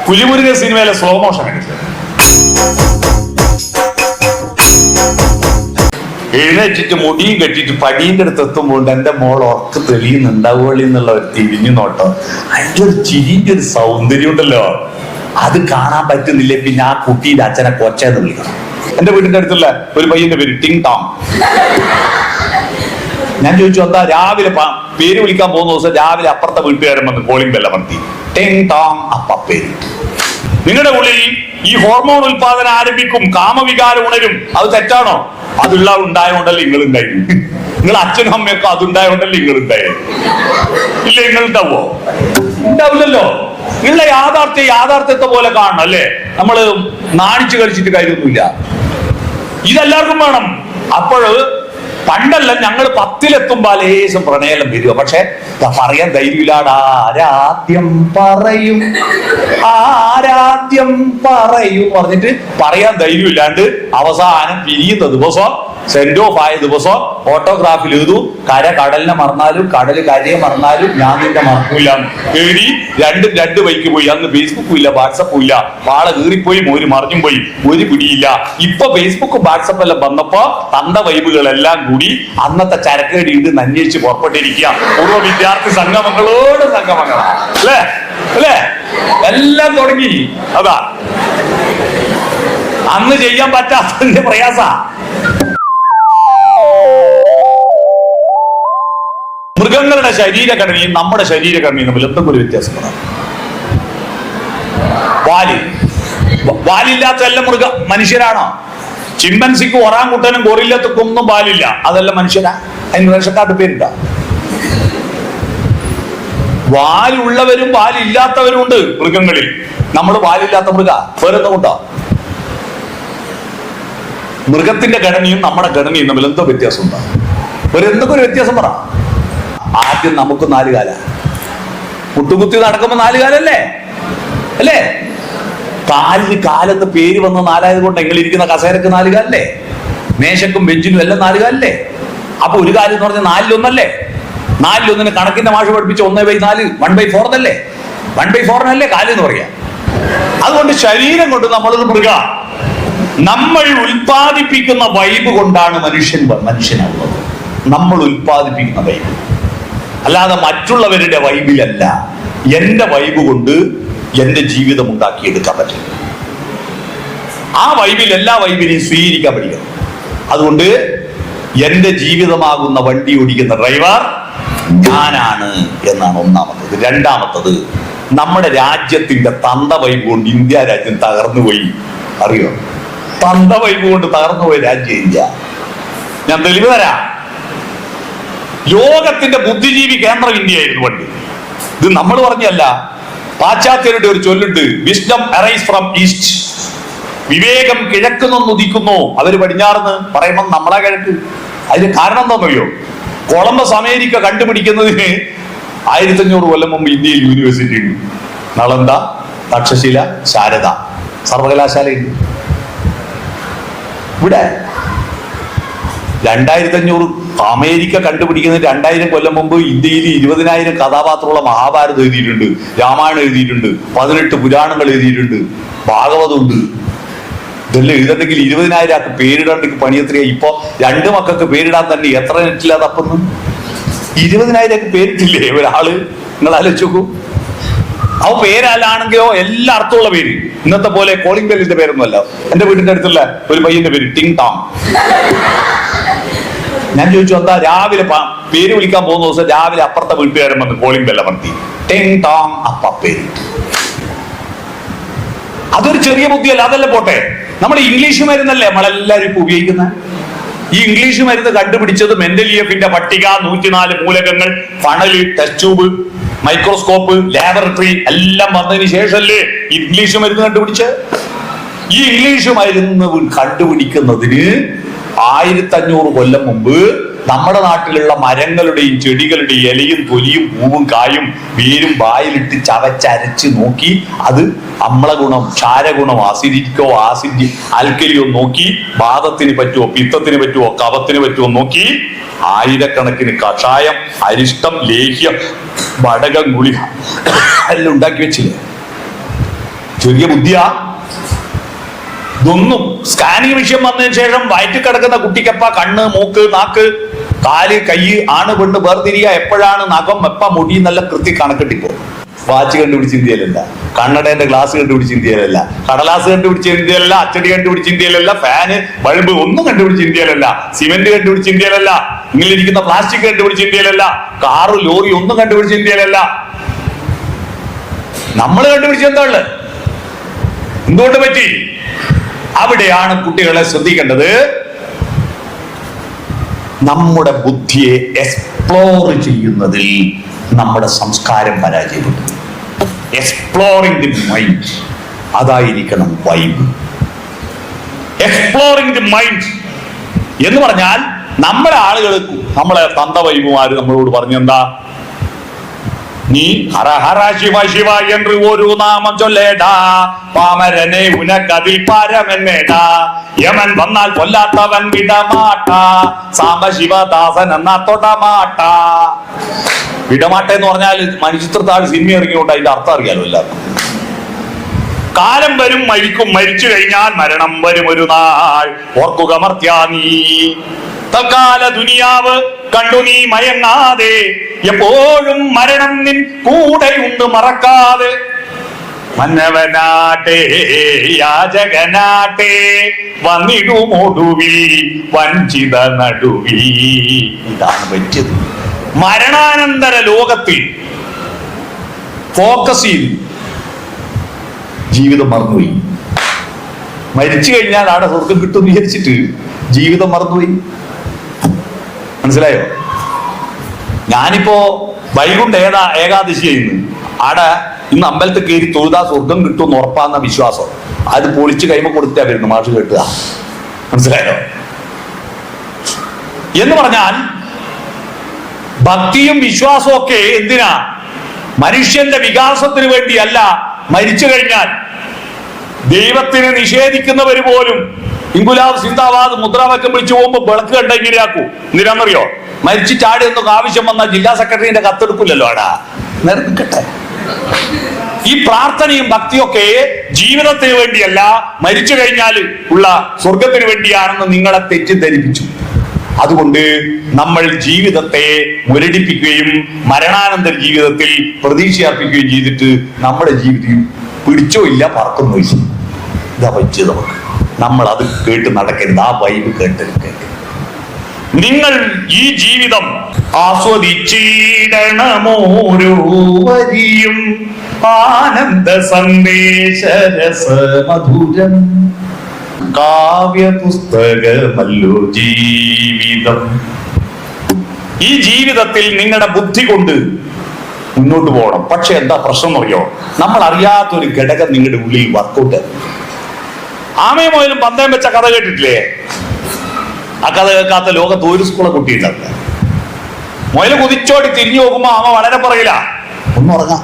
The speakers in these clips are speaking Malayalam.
പുലിമുരുക സിനിമയിലെ സ്ലോ മോഷൻ എഴുന്നേറ്റിട്ട് മുടിയും കെട്ടിട്ട് പടീന്റെ അടുത്ത് എത്തുമ്പോൾ എന്റെ മോൾ ഉറക്ക് തെളിയുന്നുണ്ടാവുള്ളി എന്നുള്ള ഒരു തിരിഞ്ഞു നോട്ടം, അതിന്റെ ഒരു ചിരിന്റെ ഒരു സൗന്ദര്യം ഉണ്ടല്ലോ, അത് കാണാൻ പറ്റുന്നില്ലേ പിന്നെ ആ കുട്ടീന്റെ അച്ഛനെ കൊച്ചെന്ന് വിളിക്കണം. എന്റെ വീടിന്റെ അടുത്തുള്ള ഒരു പയ്യന്റെ പേര് ടിങ് ടോം. ഞാൻ ചോദിച്ചു എന്താ രാവിലെ പേര് വിളിക്കാൻ പോകുന്ന ദിവസം രാവിലെ അപ്പുറത്തെ വീട്ടുകാരൻ വന്ന് കോളിംഗ് ബെല്ല മർത്തി ടിങ് ടോം അപ്പ പേര്. നിങ്ങളുടെ ഉള്ളിൽ ഈ ഹോർമോൺ ഉൽപാദനം ആരംഭിക്കും, കാമവികാരം ഉണരും. അത് തെറ്റാണോ? അതുള്ള ഉണ്ടായോണ്ടല്ലേ നിങ്ങൾ ഉണ്ടായി. നിങ്ങൾ അച്ഛനും അമ്മയൊക്കെ അതുണ്ടായോണ്ടല്ലേ നിങ്ങൾ ഉണ്ടായി. ഇല്ല, നിങ്ങൾ ഉണ്ടാവോ? ഉണ്ടാവില്ലല്ലോ. ഉള്ള യാഥാർത്ഥ്യത്തെ പോലെ കാണണം അല്ലേ? നമ്മള് നാണിച്ചു കളിച്ചിട്ട് കാര്യമൊന്നുമില്ല. ഇതെല്ലാവർക്കും വേണം. അപ്പോഴ് പണ്ടല്ല ഞങ്ങൾ 10-ലെത്തുമ്പോ ലേശം പ്രണയം വരിക, പക്ഷെ പറയാൻ ധൈര്യമില്ലാടാ. ആരാദ്യം പറയും പറഞ്ഞിട്ട് പറയാൻ ധൈര്യമില്ലാണ്ട് അവസാനം പിരിയുന്ന ദിവസം, സെൻഡ് ഓഫ് ആയ ദിവസം ഓട്ടോഗ്രാഫിൽ എഴുതു കടലിനെ മറന്നാലും കടല് കരയെ മറന്നാലും ഞാൻ നിന്നെ മറക്കൂല എഴുതി. രണ്ട് ബൈക്ക് പോയി. അന്ന് ഫേസ്ബുക്കും ഇല്ല, വാട്സപ്പും ഇല്ല. പാള കീറിപ്പോയി, മോര് മറിഞ്ഞും പോയി, ഒരു പിടിയില്ല. ഇപ്പൊ ഫേസ്ബുക്കും വാട്സപ്പും എല്ലാം വന്നപ്പോ തന്ത വൈബുകളെല്ലാം കൂടി അന്നത്തെ ചരക്കേടി ഇത് അന്വേഷിച്ച് പുറപ്പെട്ടിരിക്കുക. പൂർവ്വ വിദ്യാർത്ഥി സംഗമങ്ങളോട് സംഗമങ്ങളാ അല്ലേ അല്ലേ എല്ലാം തുടങ്ങി. അതാ അന്ന് ചെയ്യാൻ പറ്റാത്തതിന്റെ പ്രയാസ. മൃഗങ്ങളുടെ ശരീരഘടനയും നമ്മുടെ ശരീരഘടനയും തമ്മിൽ എന്തൊക്കെ ഒരു വ്യത്യാസപ്പെടാം. വാലില്ലാത്ത എല്ലാം മനുഷ്യരാണോ? ചിമ്പൻസിക്ക് ഒറാങ്കുട്ടനും ഗോറില്ലത്തക്കും ഒന്നും പാലില്ല, അതെല്ലാം മനുഷ്യരാ? അതിന് വേഷക്കാട്ട് പേരിട്ടാ. വാലുള്ളവരും വാലില്ലാത്തവരും ഉണ്ട് മൃഗങ്ങളിൽ. നമ്മൾ വാലില്ലാത്ത മൃഗ വേറെന്താ കൊണ്ടാ? മൃഗത്തിന്റെ ഘടനയും നമ്മുടെ ഘടനയും തമ്മിൽ എന്തോ വ്യത്യാസം ഉണ്ടാ? എന്തൊക്കെ ഒരു വ്യത്യാസം പറ. ആദ്യം നമുക്ക് 4 കാല, മുട്ടുകുത്തി നടക്കുമ്പോ 4 കാലല്ലേ അല്ലേ? കാലിന് കാലെന്ന് പേര് വന്ന 4 കൊണ്ട് എങ്ങളിരിക്കുന്ന കസേരക്ക് 4 കാലല്ലേ? മേശക്കും ബെഞ്ചിനും എല്ലാം 4 കാലല്ലേ? അപ്പൊ ഒരു കാലം എന്ന് പറഞ്ഞാൽ 4-1 4-1 കണക്കിന്റെ മാഷ് പഠിപ്പിച്ച 1/4 1/4 എന്നല്ലേ? 1/4 കാല് എന്ന് പറയാ. അതുകൊണ്ട് ശരീരം കൊണ്ട് നമ്മളൊരു മൃഗ. നമ്മൾ ഉൽപ്പാദിപ്പിക്കുന്ന വൈബ് കൊണ്ടാണ് മനുഷ്യനാവുന്നത്. നമ്മൾ ഉൽപ്പാദിപ്പിക്കുന്ന വൈബ്, അല്ലാതെ മറ്റുള്ളവരുടെ വൈബിലല്ല. എന്റെ വൈബ് കൊണ്ട് എന്റെ ജീവിതം ഉണ്ടാക്കിയെടുക്കാൻ പറ്റും. ആ വൈബിൽ എല്ലാ വൈബിനെയും സ്വീകരിക്കാൻ പഠിക്കണം. അതുകൊണ്ട് എന്റെ ജീവിതമാകുന്ന വണ്ടി ഓടിക്കുന്ന ഡ്രൈവർ ഞാനാണ് എന്നാണ് ഒന്നാമത്തത്. രണ്ടാമത്തത്, നമ്മുടെ രാജ്യത്തിന്റെ തന്ത വൈബ് കൊണ്ട് ഇന്ത്യ രാജ്യം തകർന്നുപോയി. അറിയോ? തന്ത വൈബ് കൊണ്ട് തകർന്നുപോയ രാജ്യം ഇന്ത്യ. ഞാൻ തെളിവ് തരാം. ലോകത്തിന്റെ ബുദ്ധിജീവി കേന്ദ്രം ഇന്ത്യയായിരുന്നു പണ്ട്. ഇത് നമ്മൾ പറഞ്ഞല്ല, പാശ്ചാത്യരുടെ ഒരു ചൊല്ലുണ്ട്, വിസ്ഡം അറൈസ് ഫ്രം ഈസ്റ്റ്. വിവേകം കിഴക്ക് നിന്ന് ഉദിക്കുന്നു. അവര് പടിഞ്ഞാറെന്ന് പറയുമ്പോൾ നമ്മളെ കിഴക്ക്. അതിന് കാരണം എന്താണെന്നറിയോ? കൊളംബസ് അമേരിക്ക കണ്ടുപിടിക്കുന്നതിന് 1500 കൊല്ലം മുമ്പ് ഇന്ത്യയിൽ യൂണിവേഴ്സിറ്റി ഉണ്ട്. നളന്ദ, തക്ഷശില, ശാരദ സർവകലാശാലയുണ്ട്. ഇവിടെ 2500 അമേരിക്ക കണ്ടുപിടിക്കുന്നത് 2000 കൊല്ലം മുമ്പ് ഇന്ത്യയിൽ 20,000 കഥാപാത്രമുള്ള മഹാഭാരതം എഴുതിയിട്ടുണ്ട്, രാമായണം എഴുതിയിട്ടുണ്ട്, 18 പുരാണങ്ങൾ എഴുതിയിട്ടുണ്ട്, ഭാഗവതമുണ്ട്. ഇതെല്ലാം എഴുതണ്ടെങ്കിൽ 20,000 ആൾക്ക് പേരിടണ്ടെങ്കിൽ പണി എത്രയാ? ഇപ്പൊ 2 മക്കൾക്ക് പേരിടാൻ തന്നെ എത്ര നെറ്റില്ലാ തപ്പുന്നു? 20,000 ആൾക്ക് പേരിട്ടില്ലേ ഒരാള്? നിങ്ങൾ ആലോചിച്ച് നോക്കൂ. അവ പേരല്ലാണെങ്കിലോ എല്ലാ അർത്ഥമുള്ള പേര്. ഇന്നത്തെ പോലെ കോളിംഗ് ബെല്ലിന്റെ പേരൊന്നുമല്ല. എന്റെ വീടിന്റെ അടുത്തുള്ള ഒരു പയ്യന്റെ പേര് ടിങ് ടോം. ഞാൻ ചോദിച്ചു എന്താ രാവിലെ പേര് വിളിക്കാൻ പോകുന്ന ദിവസം രാവിലെ അപ്പുറത്തെ വീട്ടുകാരൻ വന്ന് കോളിംഗ് ബെല്ല മർത്തി ടിങ് ടോം അപ്പ പേര്. അതൊരു ചെറിയ ബുദ്ധിയല്ല. അതല്ല പോട്ടെ, നമ്മൾ ഇംഗ്ലീഷ് മരുന്നല്ലേ നമ്മളെല്ലാവരും ഇപ്പൊ ഉപയോഗിക്കുന്നത്. ഈ ഇംഗ്ലീഷ് മരുന്ന് കണ്ടുപിടിച്ചത് മെൻഡലിയഫിന്റെ പട്ടിക, 104 മൂലകങ്ങൾ, funnel, test tube, microscope, laboratory എല്ലാം വന്നതിന് ശേഷമല്ലേ ഇംഗ്ലീഷ് മരുന്ന് കണ്ടുപിടിച്ച്. ഈ ഇംഗ്ലീഷ് മരുന്ന് കണ്ടുപിടിക്കുന്നതിന് 1500 കൊല്ലം മുമ്പ് നമ്മുടെ നാട്ടിലുള്ള മരങ്ങളുടെയും ചെടികളുടെയും ഇലയും തൊലിയും പൂവും കായും വേരും വായിലിട്ട് ചവച്ചരച്ച് നോക്കി അത് അമ്ലഗുണം, ക്ഷാരഗുണം, അസിഡിക്കോ ആൽക്കലിയോ നോക്കി വാദത്തിന് പറ്റുമോ, പിത്തത്തിന് പറ്റുമോ, കഫത്തിന് പറ്റുമോ നോക്കി 1000കണക്കിന് കഷായം, അരിഷ്ടം, ലേഹ്യം, വടകം, ഗുളിക എല്ലാം ഉണ്ടാക്കി വെച്ചില്ലേ. ചെറിയ ബുദ്ധിയാ ഇതൊന്നും. സ്കാനിങ് വിഷയം വന്നതിന് ശേഷം വയറ്റിൽ കിടക്കുന്ന കുട്ടിക്കപ്പ കണ്ണ്, മൂക്ക്, നാക്ക്, കാല്, കൈ, ആണ് പെണ്ണ് വേർതിരിയ, എപ്പോഴാണ് നഖം, എപ്പ മുടി, നല്ല കൃത്യം കണക്കെട്ടിപ്പോ. വാച്ച് കണ്ടുപിടിച്ച് ഇന്ത്യയിലല്ല, കണ്ണടേന്റെ ഗ്ലാസ് കണ്ടുപിടിച്ച് ഇന്ത്യയിലല്ല, കടലാസ് കണ്ടുപിടിച്ച് ഇന്ത്യയിലല്ല, അച്ചടി കണ്ടുപിടിച്ച് ഇന്ത്യയിലല്ല, ഫാന്, ബൾബ് ഒന്നും കണ്ടുപിടിച്ച് ഇന്ത്യയിലല്ല, സിമെന്റ് കണ്ടുപിടിച്ച് ഇന്ത്യയിലല്ല, ഇങ്ങിലിരിക്കുന്ന പ്ലാസ്റ്റിക് കണ്ടുപിടിച്ച് ഇന്ത്യയിലല്ല, കാറ്, ലോറി ഒന്നും കണ്ടുപിടിച്ച് ഇന്ത്യയിലല്ല. നമ്മൾ കണ്ടുപിടിച്ച എന്താ ഉള്ളത്? എന്തുകൊണ്ട് പറ്റി? അവിടെയാണ് കുട്ടികളെ ശ്രദ്ധിക്കേണ്ടത്. നമ്മുടെ ബുദ്ധിയെ എക്സ്പ്ലോർ ചെയ്യുന്നതിൽ നമ്മുടെ സംസ്കാരം പരാജയപ്പെട്ടു. എക്സ്പ്ലോറിംഗ് ദി മൈൻഡ്, അതായിരിക്കണം വൈബ്. എക്സ്പ്ലോറിംഗ് ദി മൈൻഡ് എന്ന് പറഞ്ഞാൽ നമ്മുടെ ആളുകൾ, നമ്മളെ തന്ത വൈബുമാര് നമ്മളോട് പറഞ്ഞെന്താ, നീ ഹര ഹര ശിവ ശിവ എന്ന് ഒരു നാമം ചൊല്ലേടാ, പാമരനെ ഉനക്കതിൽ പാരമെന്നേടാ, യമൻ വന്നാൽ കൊല്ലാത്തവൻ വിടമാട്ട, സാംബ ശിവദാസൻ എന്നാ തൊടമാട്ട. വിടമാട്ട എന്ന് പറഞ്ഞാൽ മണിച്ചിത്രത്താഴ് സിനിമ ഇറങ്ങിയോണ്ട് അതിന്റെ അർത്ഥം അറിയാലോ എല്ലാവർക്കും. കാലം വരും മരിക്കും, മരിച്ചു കഴിഞ്ഞാൽ മരണം വരും ഒരു നാൾ, ഓർക്കുക മർത്യാ നീ. തൽക്കാല ദുനിയാവ് കണ്ടു നീ മയങ്ങാതെ, എപ്പോഴും മരണം നിൻ കൂടെയുണ്ട് മറക്കാതെ. മന്നവനാട്ടെ യാചകനാട്ടെ, വന്നിടുമൊടുവിൽ വഞ്ചിത നടുവിൽ. ഇതാണ് പറ്റിയത്. മരണാനന്തര ലോകത്തിൽ ഫോക്കസ് ചെയ്തു ജീവിതം മറന്നുപോയി. മരിച്ചു കഴിഞ്ഞാൽ അവിടെ സ്വർഗം കിട്ടും വിചാരിച്ചിട്ട് ജീവിതം മറന്നുപോയി. മനസ്സിലായോ? ഞാനിപ്പോ വൈകുണ്ഠ ഏകാദശി ചെയ്യുന്നു. ആടെ ഇന്ന് അമ്പലത്തിൽ കയറി തൊഴുതാ സ്വർഗം കിട്ടും ഉറപ്പാന്ന വിശ്വാസം. അത് പൊളിച്ച് കൈമ കൊടുത്താ വരുന്നു മാഷ് കേട്ടുക. മനസ്സിലായോ? എന്ന് പറഞ്ഞാൽ ഭക്തിയും വിശ്വാസവും ഒക്കെ എന്തിനാ? മനുഷ്യന്റെ വികാസത്തിന് വേണ്ടിയല്ല. മരിച്ചു കഴിഞ്ഞാൽ ദൈവത്തിനെ നിഷേധിക്കുന്നവര് പോലും ഇൻകുലാബ് സിന്ദാബാദ് മുദ്രാവാക്യം വിളിച്ചു പോകുമ്പോ വിളക്ക് കണ്ട ഇങ്ങനെയാക്കൂ. എന്തിനാന്നറിയോ? മരിച്ചു ചാടി എന്നൊക്കെ ആവശ്യം വന്നാൽ ജില്ലാ സെക്രട്ടറിന്റെ കത്തെടുക്കില്ലല്ലോ. ആടാ നിൽക്കട്ടെ. ഈ പ്രാർത്ഥനയും ഭക്തിയൊക്കെ ജീവിതത്തിന് വേണ്ടിയല്ല, മരിച്ചു കഴിഞ്ഞാൽ ഉള്ള സ്വർഗത്തിന് വേണ്ടിയാണെന്ന് നിങ്ങളെ തെറ്റിദ്ധരിപ്പിച്ചു. അതുകൊണ്ട് നമ്മൾ ജീവിതത്തെ മുരടിപ്പിക്കുകയും മരണാനന്തര ജീവിതത്തിൽ പ്രതീക്ഷയർപ്പിക്കുകയും ചെയ്തിട്ട് നമ്മുടെ ജീവിതം പിടിച്ചോ ഇല്ല, പറക്കുന്നോ ഇല്ല. ഇതാ പറ്റിയത് നമുക്ക്. നമ്മൾ അത് കേട്ട് നടക്കരുത്. ആ വൈബ് കേട്ട് നിങ്ങൾ ഈ ജീവിതം ആസ്വദിച്ചിടണമോരോ വരിയും ആനന്ദ സന്ദേശരസ മധുരം. കാവ്യ പുസ്തകമല്ലോ ജീവിതം. ഈ ജീവിതത്തിൽ നിങ്ങളുടെ ബുദ്ധി കൊണ്ട് മുന്നോട്ട് പോകണം. പക്ഷെ എന്താ പ്രശ്നം അറിയോ? നമ്മൾ അറിയാത്തൊരു ഘടകം നിങ്ങളുടെ ഉള്ളിൽ വർക്കൗട്ട്. ആമയും മുയലും പന്തയം വെച്ച കഥ കേട്ടിട്ടില്ലേ? ആ കഥ കേൾക്കാത്ത ലോകത്ത് ഒരു സ്കൂളെ കുട്ടിയുണ്ടാവില്ല. മുയല് കുതിച്ചോടി തിരിഞ്ഞു നോക്കുമ്പോ ആമ വളരെ പറയില്ല, ഒന്ന് ഉറങ്ങാം,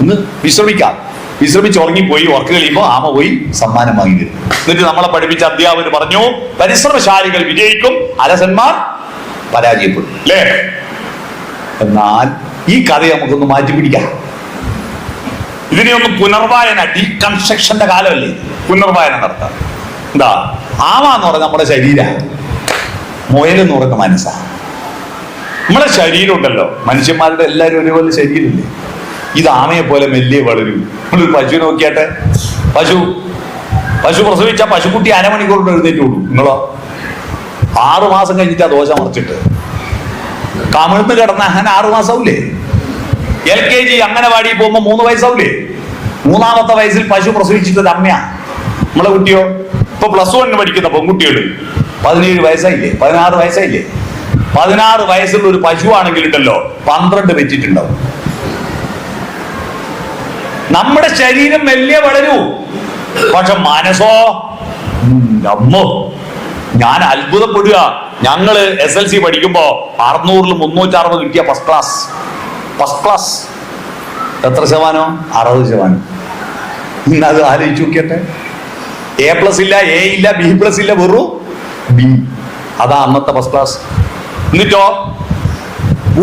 ഒന്ന് വിശ്രമിക്കാം. വിശ്രമിച്ച് ഉറങ്ങിപ്പോയി. ഉറക്കം കഴിയുമ്പോ ആമ പോയി സമ്മാനം വാങ്ങി തരും. എന്നിട്ട് നമ്മളെ പഠിപ്പിച്ച അധ്യാപകർ പറഞ്ഞു, പരിശ്രമശാലികൾ വിജയിക്കും, അലസന്മാർ പരാജയപ്പെടും. അല്ലേ? എന്നാൽ ഈ കഥ നമുക്കൊന്ന് മാറ്റിപ്പിടിക്കാം. ഇതിനെ ഒന്ന് പുനർവായന, ഡീകൺസ്ട്രക്ഷന്റെ കാലമല്ലേ, പുനർവായന നടത്താം. എന്താ? ആമ എന്ന് പറഞ്ഞ നമ്മുടെ ശരീരമാണ്, മുയലെന്ന് പറയുന്ന മനസ്സാണ്. നമ്മളെ ശരീരം ഉണ്ടല്ലോ, മനുഷ്യന്മാരുടെ എല്ലാവരും ഒരുപോലെ ശരീരമില്ലേ? ഇത് ആമയെ പോലെ മെല്ലിയെ വളരും. നമ്മളൊരു പശു നോക്കിയാട്ടെ. പശു പ്രസവിച്ച പശുക്കുട്ടി അരമണിക്കൂറിന് എഴുന്നേറ്റ് കൂടും. നിങ്ങളോ 6 മാസം കഴിഞ്ഞിട്ടാ ദോശ മറിച്ചിട്ട് കമിഴ്ന്ന് കിടന്ന അങ്ങനെ 6 മാസമാവൂലേ? LKG അംഗനവാടി പോകുമ്പോ 3 വയസ്സാവൂലേ? 3ാമത്തെ വയസ്സിൽ പശു പ്രസവിച്ചിട്ടത് അമ്മയാ. നമ്മളെ കുട്ടിയോ ഇപ്പൊ +1 പഠിക്കുന്ന പെൺകുട്ടികൾ 17 വയസ്സായില്ലേ? 16 വയസ്സായില്ലേ? 16 വയസ്സുള്ള ഒരു പശു ആണെങ്കിൽ ഉണ്ടല്ലോ 12 വെച്ചിട്ടുണ്ടാവും. നമ്മുടെ ശരീരം വലിയ വളരൂ, പക്ഷെ മനസ്സോ അമ്മോ. ഞാൻ അത്ഭുതപ്പെടുക. ഞങ്ങള് SLC പഠിക്കുമ്പോ 600-ൽ 360 കിട്ടിയ ഫസ്റ്റ് ക്ലാസ് എത്ര ശതമാനം? 60%. ഇന്നത് ആലോചിച്ച് നോക്കിയട്ടെ. A+ ഇല്ല, A ഇല്ല, B+ ഇല്ല, വെറും B. അതാ അന്നത്തെ ഫസ്റ്റ് ക്ലാസ്. എന്നിട്ടോ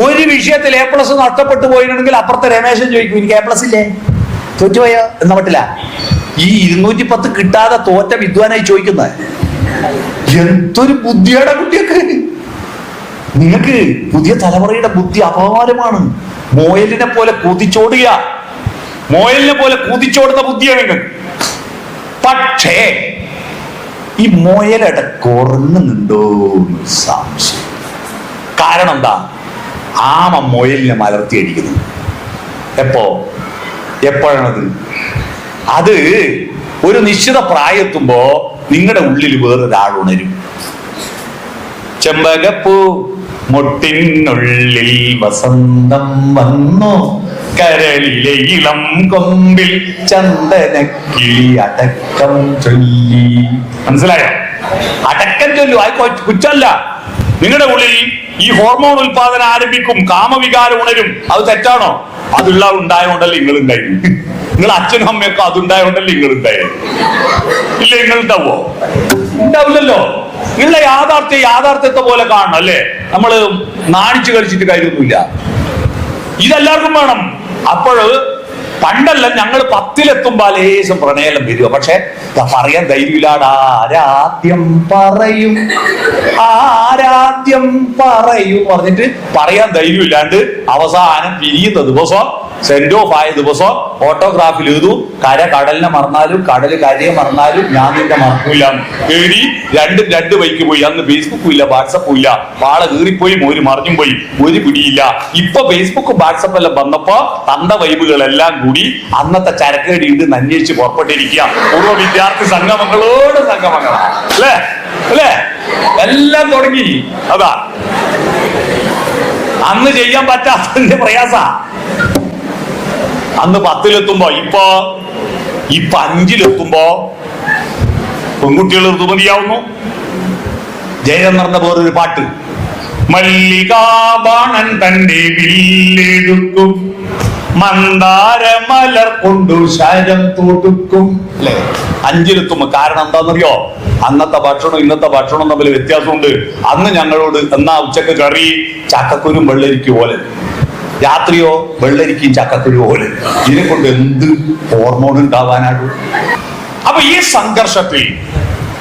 ഒരു വിഷയത്തിൽ A+ നഷ്ടപ്പെട്ടു പോയിട്ടുണ്ടെങ്കിൽ അപ്പുറത്തെ രമേശൻ ചോദിക്കും, എനിക്ക് A+ ഇല്ലേ, തോറ്റുപോയോ എന്ന മട്ടില്ല. ഈ 210 കിട്ടാതെ തോറ്റ വിദ്വാനായി ചോദിക്കുന്നത്. എന്തൊരു ബുദ്ധിയുടെ കുട്ടിയൊക്കെ! നിങ്ങൾക്ക് പുതിയ തലമുറയുടെ ബുദ്ധി അപാരമാണ്. മോയലിനെ പോലെ കുതിച്ചോടുക, മോയലിനെ പോലെ കുതിച്ചോടുന്ന ബുദ്ധിയാണ് നിങ്ങൾക്ക്. പക്ഷേ ഈ മോയലട കുറഞ്ഞുണ്ടോ സംശയം. കാരണം എന്താ? ആമ മോയലിനെ മലർത്തി അടിക്കുന്നു. എപ്പോഴാണത്? അത് ഒരു നിശ്ചിത പ്രായത്തുമ്പോ നിങ്ങളുടെ ഉള്ളിൽ വേറൊരാൾ ഉണരും. ചെമ്പകപ്പൂ മുട്ടിനുള്ളിൽ വസന്തം വന്നു, കരളിലെ ഇളം കൊമ്പിൽ ചന്ദനക്കിളി അടക്കം ചൊല്ലി. മനസ്സിലായോ? അടക്കം ചൊല്ലു. അത് കുറ്റല്ല. നിങ്ങളുടെ ഉള്ളിൽ ഈ ഹോർമോൺ ഉൽപാദനം ആരംഭിക്കും, കാമവികാരം ഉണരും. അത് തെറ്റാണോ? അതുള്ള ഉണ്ടായോണ്ടല്ലേ നിങ്ങൾ ഉണ്ടായി. നിങ്ങൾ അച്ഛനും അമ്മയൊക്കെ അതുണ്ടായോണ്ടല്ലേ നിങ്ങൾ ഉണ്ടായി. ഇല്ല, നിങ്ങൾ ഉണ്ടാവോ? ഉണ്ടാവില്ലല്ലോ. നിങ്ങളുടെ യാഥാർത്ഥ്യത്തെ പോലെ കാണണം അല്ലേ? നമ്മള് നാണിച്ചു കളിച്ചിട്ട് കാര്യമൊന്നുമില്ല. ഇതെല്ലാവർക്കും വേണം. അപ്പോൾ പണ്ടല്ല, ഞങ്ങൾ 10-ലെത്തുമ്പോ ലേശം പ്രണയം വരിക. പക്ഷെ പറയാൻ ധൈര്യമില്ലാടാ. ആരാദ്യം പറയും പറഞ്ഞിട്ട് പറയാൻ ധൈര്യമില്ലാണ്ട് അവസാനം പിരിയുന്ന ദിവസം, സെൻഡ് ഓഫ് ആയ ദിവസം ഓട്ടോഗ്രാഫിൽ എഴുതു, കടലിനെ മറന്നാലും കടല് കരയെ മറന്നാലും ഞാൻ നിന്റെ മറക്കൂല എഴുതി. രണ്ട് ബൈക്ക് പോയി. അന്ന് ഫേസ്ബുക്കും ഇല്ല, വാട്സപ്പും ഇല്ല. പാള കീറിപ്പോയി, മോര് മറിഞ്ഞും പോയി, ഒരു പിടിയില്ല. ഇപ്പൊ ഫേസ്ബുക്കും വാട്സപ്പ് എല്ലാം വന്നപ്പോ തന്ത വൈബുകളെല്ലാം കൂടി അന്നത്തെ ചരക്കേടി ഉണ്ട് അന്വേഷിച്ച് പുറപ്പെട്ടിരിക്കുക. പൂർവ്വ വിദ്യാർത്ഥി സംഗമങ്ങളോട് സംഗമങ്ങളാണ് അല്ലേ? എല്ലാം തുടങ്ങി. അതാ അന്ന് ചെയ്യാൻ പറ്റാത്തതിന്റെ പ്രയാസ. അന്ന് 10-ലെത്തുമ്പോ, ഇപ്പൊ 5-ലെത്തുമ്പോ പെൺകുട്ടികൾ ഋതുമതിയാവുന്നു. ജയചന്ദ്രന്റെ വേറൊരു പാട്ട്, മല്ലികാബാണൻ തന്റെ വില്ലെടുക്കും, മന്ദാരമലർ കൊണ്ടു ശരം തൊടുക്കും. അല്ലെ? 5-ലെത്തുമ്പോ. കാരണം എന്താണെന്നറിയോ? അന്നത്തെ ഭക്ഷണം ഇന്നത്തെ ഭക്ഷണം തമ്മിൽ വ്യത്യാസമുണ്ട്. അന്ന് ഞങ്ങളോട് എന്നാ ഉച്ചക്ക് കറി ചക്കക്കുരും വെള്ളരിക്ക് പോലെ, രാത്രിയോ വെള്ളരിക്കും ചക്കക്കുരു പോലെ. ഇതിനെ കൊണ്ട് എന്ത് ഹോർമോൺ ഉണ്ടാവാനാണ്? അപ്പൊ ഈ സംഘർഷത്തിൽ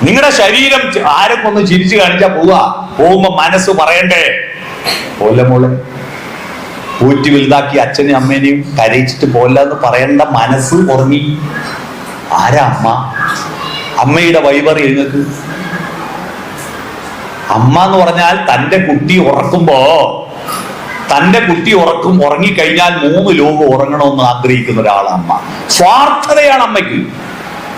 നിങ്ങളുടെ ശരീരം ആരൊക്കെ ഒന്ന് ചിരിച്ചു കാണിച്ചാ പോകുമ്പോ മനസ്സ് പറയണ്ടേ, മോളെ ഊറ്റി വലുതാക്കി അച്ഛനെയും അമ്മേനെയും കരയിച്ചിട്ട് പോലെന്ന് പറയേണ്ട മനസ്സ് ഉറങ്ങി. ആരാ അമ്മ? അമ്മയുടെ വൈബറി നിങ്ങൾക്ക്. അമ്മ എന്ന് പറഞ്ഞാൽ തന്റെ കുട്ടി ഉറങ്ങിക്കഴിഞ്ഞാൽ 3 ലോകം ഉറങ്ങണമെന്ന് ആഗ്രഹിക്കുന്ന ഒരാളാണ് അമ്മ. സ്വാർത്ഥതയാണ് അമ്മയ്ക്ക്.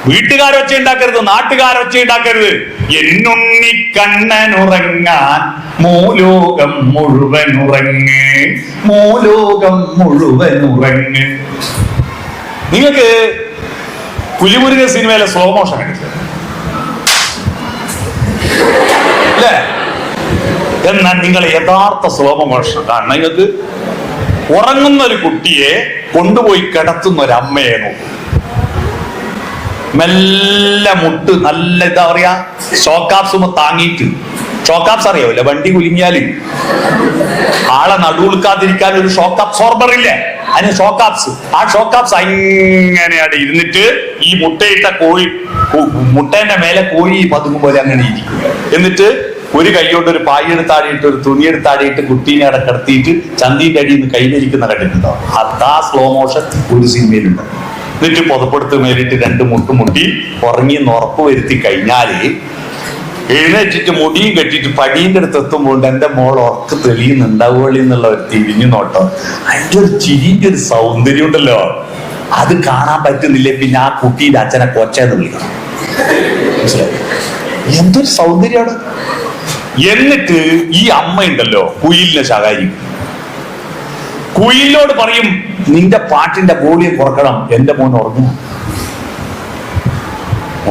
വീട്ടുകാരൊച്ച ഉണ്ടാക്കരുത്, നാട്ടുകാരൊച്ച ഉണ്ടാക്കരുത്. എന്നുണ്ണി കണ്ണനുറങ്ങാൻ മൂലോകം മുഴുവൻ ഉറങ്ങ്. നിങ്ങൾക്ക് പുലിമുരുകൻ സിനിമയിലെ സ്ലോ മോഷൻ എടുക്കുക അല്ലേ? എന്നാൽ നിങ്ങൾ യഥാർത്ഥ സ്ലോ മോഷൻ കാണണം. നിങ്ങൾക്ക് ഉറങ്ങുന്ന ഒരു കുട്ടിയെ കൊണ്ടുപോയി കിടത്തുന്ന ഒരു അമ്മയെ നോക്കും. മെല്ലെ മുട്ട് നല്ല എന്താ പറയാ, ഷോക്കാപ്സ് താങ്ങിയിട്ട്. ഷോക്കാപ്സ് അറിയാവില്ല? വണ്ടി കുലുങ്ങിയാല് ആളെ നടുവുൾക്കാതിരിക്കാൻ ഒരു ഷോക്ക് അബ്സോർബർ ഇല്ലേ? അതിന് ഷോക്കാപ്സ്. ആ ഷോക്കാപ്സ് അങ്ങനെയാണ് ഇരുന്നിട്ട് ഈ മുട്ടേന്റെ മേലെ കോഴി പതുങ്ങും പോലെ അങ്ങനെ ഇരിക്കും. എന്നിട്ട് ഒരു കൈയോണ്ട് ഒരു പായ എടുത്താടിയിട്ട് ഒരു തുണി എടുത്താടിയിട്ട് കുട്ടീനെ അവിടെ കിടത്തിയിട്ട് ചന്തിന്റെ അടിയിൽ നിന്ന് കൈവരിക്കുന്ന കണ്ടിട്ടുണ്ടോ? അതാ സ്ലോ മോഷൻ ഒരു സിനിമയിലുണ്ട്. എന്നിട്ട് പുതപ്പെടുത്ത് മേലിട്ട് 2 മുട്ടി ഉറങ്ങിന്ന് ഉറപ്പ് വരുത്തി കഴിഞ്ഞാല് എഴുന്നേറ്റിട്ട് മുടിയും കെട്ടിട്ട് പടീന്റെ അടുത്ത് എത്തുമ്പോൾ എന്റെ മോൾ ഉറക്ക് തെളിയുന്നുണ്ടാവുള്ളി എന്നുള്ള ഒരു തിരിഞ്ഞു നോട്ടം. അതിന്റെ ഒരു ചിരിന്റെ ഒരു സൗന്ദര്യം ഉണ്ടല്ലോ, അത് കാണാൻ പറ്റുന്നില്ലേ? പിന്നെ ആ കുട്ടീന്റെ അച്ഛനെ കൊച്ചെന്ന് വിളിക്കണം. മനസ്സിലായി? എന്തൊരു സൗന്ദര്യമാണ്. എന്നിട്ട് ഈ അമ്മ ഉണ്ടല്ലോ കുയിലിനെ ശകാരിക്കും. കുയിലിനോട് പറയും, നിന്റെ പാട്ടിന്റെ വോളിയം കുറക്കണം, എന്റെ മോൻ ഉറങ്ങും.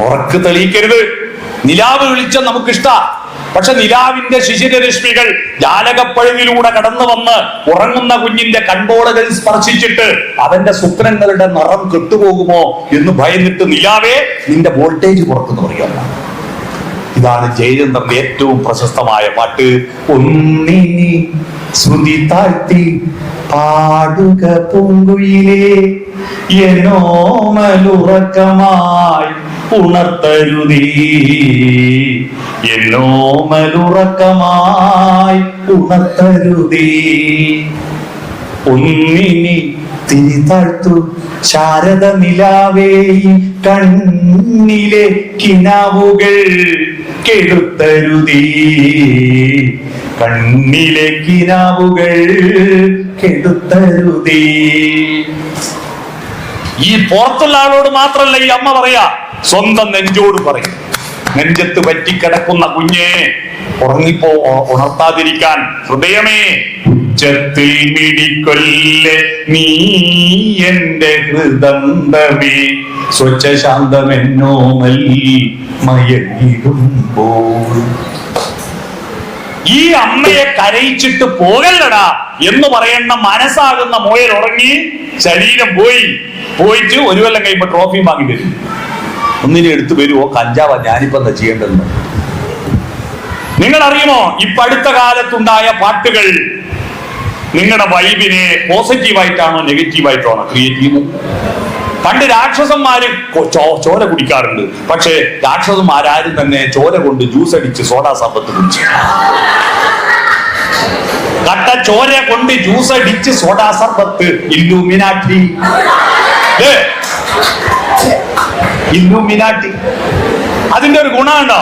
ഉറക്ക് തെളിയിക്കരുത്. നിലാവ് വിളിച്ച നമുക്കിഷ്ട. പക്ഷെ നിലാവിന്റെ ശിശിരരശ്മികൾ ജാലകപ്പഴുവിലൂടെ കടന്നു വന്ന് ഉറങ്ങുന്ന കുഞ്ഞിന്റെ കൺപോളകൾ സ്പർശിച്ചിട്ട് അവന്റെ സ്വപ്നങ്ങളുടെ നിറം കെട്ടുപോകുമോ എന്ന് ഭയന്നിട്ട് നിലാവേ നിന്റെ വോൾട്ടേജ് കുറക്കുന്നു പറയാം. ഇതാണ് ജയചന്ദ്രന്റെ ഏറ്റവും പ്രശസ്തമായ പാട്ട്. ഒന്നിനി ശ്രുതി താഴ്ത്തി പാടുക പൂങ്കുയിലേ എന്നോമലുറക്കമായി ഉണർത്തരുതീ, എന്നോമലുറക്കമായി ഉണർത്തരുതീ. ഒന്നിനി തിരിതാഴ്ത്തു ശാരദ നിലാവേ, കണ്ണിലെ കിനാവുകൾ കെടുത്തരുതീ, കണ്ണിലെ കിനാവുകൾ കെടുത്തരുതീ. ഈ പുറത്തുള്ള ആളോട് മാത്രല്ല ഈ അമ്മ പറയാ, സ്വന്തം നെഞ്ചോട് പറയും. നെഞ്ചത്ത് പറ്റിക്കിടക്കുന്ന കുഞ്ഞെ ഉറങ്ങിപ്പോ, ഉണർത്താതിരിക്കാൻ ഹൃദയമേ ഉച്ചത്തിൽ മിടിക്കൊല്ലേ നീ എന്റെ ഹൃദന്തമേ, സ്വച്ഛശാന്തമെന്നോമൽ മയങ്ങിടുമ്പോൾ. ഈ അമ്മയെ കരയിച്ചിട്ട് പോകല്ലടാ എന്ന് പറയേണ്ട മനസ്സാകുന്ന മോയൽ ഉറങ്ങി, ശരീരം പോയിട്ട് ഒരു കൊല്ലം കഴിയുമ്പോ ട്രോഫി വാങ്ങി വരും. ഒന്നിനെ എടുത്തു വരുമോ, കഞ്ചാവാ ഞാനിപ്പോ എന്താ ചെയ്യേണ്ടതെന്ന് നിങ്ങൾ അറിയുമോ? ഇപ്പൊ അടുത്ത കാലത്തുണ്ടായ പാട്ടുകൾ നിങ്ങളുടെ വൈബിനെ പോസിറ്റീവായിട്ടാണോ നെഗറ്റീവായിട്ടാണോ ക്രിയേറ്റ് ചെയ്യുന്നത്? പണ്ട് രാക്ഷസന്മാര് ചോര കുടിക്കാറുണ്ട്, പക്ഷേ രാക്ഷസന്മാരും തന്നെ ചോര കൊണ്ട് ജ്യൂസ് അടിച്ച് സോഡാ സർബത്ത് കുടിച്ചു. കട്ട ചോര കൊണ്ട് ജ്യൂസ് അടിച്ച് സോഡാ സർബത്ത്. ഇല്ലൂമിനാട്ടി, ഇല്ലൂമിനാട്ടി. അതിന്റെ ഒരു ഗുണമുണ്ടോ?